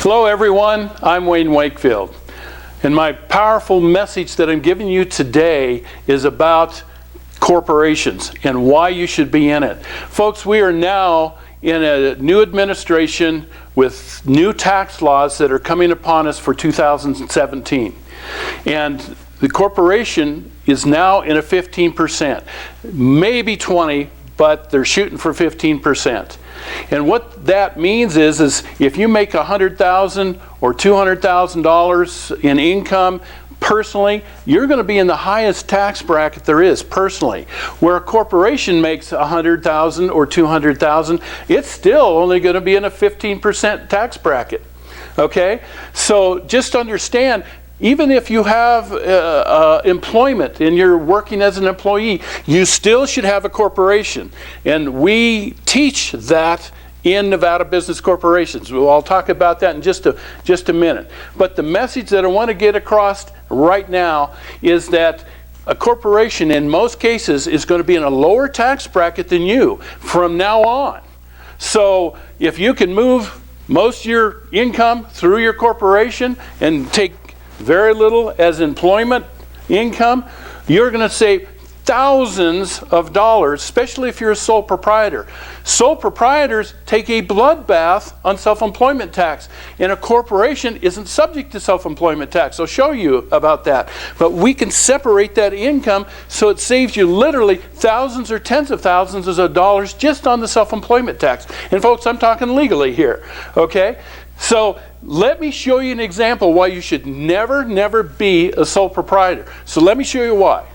Hello everyone, I'm Wayne Wakefield, and my powerful message that I'm giving you today is about corporations and why you should be in it. Folks, we are now in a new administration with new tax laws that are coming upon us for 2017. And the corporation is now in a 15%, maybe 20, but they're shooting for 15%. And what that means is if you make $100,000 or $200,000 in income personally, you're going to be in the highest tax bracket there is personally. Where a corporation makes $100,000 or $200,000, it's still only going to be in a 15% tax bracket. Okay? So just understand, even if you have employment and you're working as an employee, you still should have a corporation. And we teach that in Nevada Business Corporations. I'll talk about that in just a minute. But the message that I want to get across right now is that a corporation in most cases is going to be in a lower tax bracket than you from now on. So if you can move most of your income through your corporation and take very little as employment income, you're going to save thousands of dollars, especially if you're a sole proprietor. Sole proprietors take a bloodbath on self-employment tax, and a corporation isn't subject to self-employment tax. I'll show you about that. But we can separate that income so it saves you literally thousands or tens of thousands of dollars just on the self-employment tax. And folks, I'm talking legally here, okay? So let me show you an example why you should never be a sole proprietor. So let me show you why.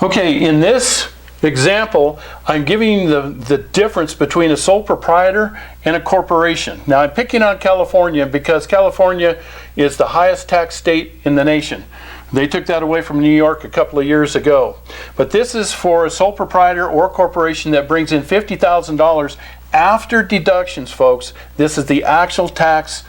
Okay, in this example, I'm giving you the difference between a sole proprietor and a corporation. Now, I'm picking on California because California is the highest tax state in the nation. They took that away from New York a couple of years ago. But this is for a sole proprietor or corporation that brings in $50,000 after deductions, folks. This is the actual tax,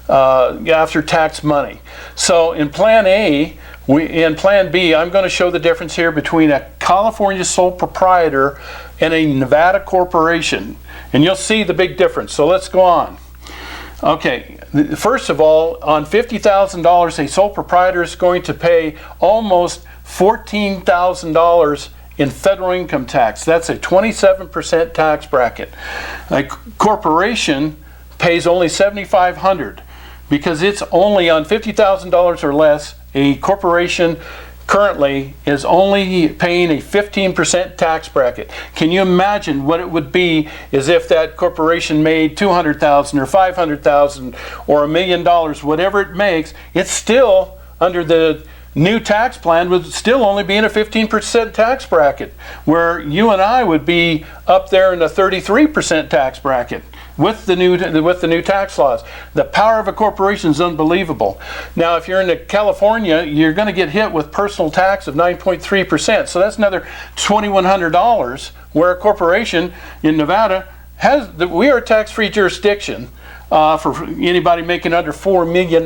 after tax money. So in Plan A, in Plan B, I'm going to show the difference here between a California sole proprietor and a Nevada corporation. And you'll see the big difference. So let's go on. Okay, first of all, on $50,000, a sole proprietor is going to pay almost $14,000 in federal income tax. That's a 27% tax bracket. A corporation pays only $7,500 because it's only on $50,000 or less. A corporation currently is only paying a 15% tax bracket. Can you imagine what it would be as if that corporation made $200,000 or $500,000 or $1 million, whatever it makes? It's still under the new tax plan would still only be in a 15% tax bracket, where you and I would be up there in a 33% tax bracket with the new tax laws. The power of a corporation is unbelievable. Now, if you're in California, you're going to get hit with personal tax of 9.3%. So that's another $2,100, where a corporation in Nevada we are a tax-free jurisdiction. For anybody making under $4 million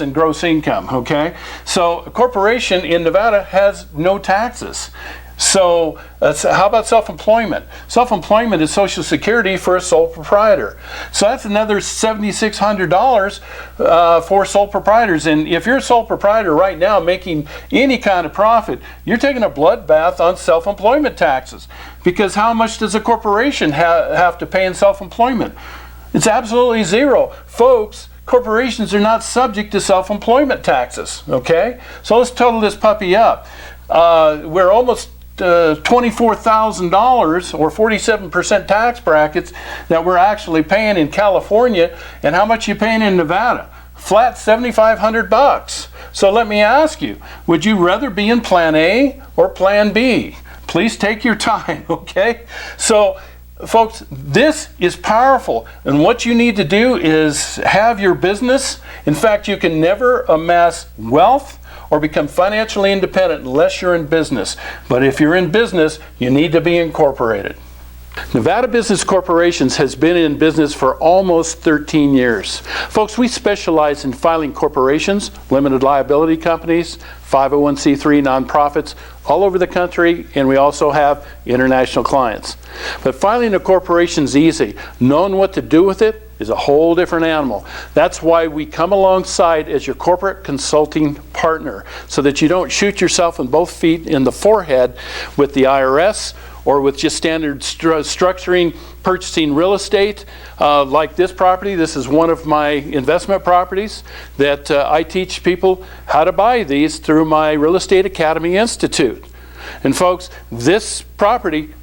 in gross income, okay? So a corporation in Nevada has no taxes. So how about self-employment? Self-employment is Social Security for a sole proprietor. So that's another $7,600 for sole proprietors. And if you're a sole proprietor right now making any kind of profit, you're taking a bloodbath on self-employment taxes. Because how much does a corporation have to pay in self-employment? It's absolutely zero. Folks, corporations are not subject to self-employment taxes, okay? So let's total this puppy up. We're almost $24,000 or 47% tax brackets that we're actually paying in California. And how much are you paying in Nevada? Flat $7,500. So let me ask you, would you rather be in Plan A or Plan B? Please take your time, okay? So, folks, this is powerful, and what you need to do is have your business. In fact, you can never amass wealth or become financially independent unless you're in business. But if you're in business, you need to be incorporated. Nevada Business Corporations has been in business for almost 13 years. Folks, we specialize in filing corporations, limited liability companies, 501c3 nonprofits all over the country, and we also have international clients. But filing a corporation is easy. Knowing what to do with it is a whole different animal. That's why we come alongside as your corporate consulting partner, so that you don't shoot yourself in both feet in the forehead with the IRS or with just standard structuring, purchasing real estate. Like this property, this is one of my investment properties that I teach people how to buy these through my Real Estate Academy Institute. And folks, this property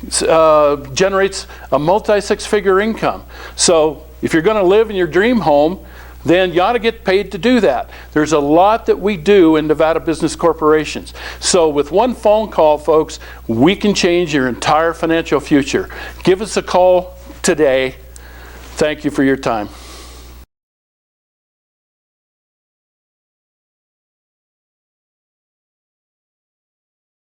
generates a multi-six-figure income. So if you're going to live in your dream home, then you ought to get paid to do that. There's a lot that we do in Nevada Business Corporations. So with one phone call, folks, we can change your entire financial future. Give us a call today. Thank you for your time.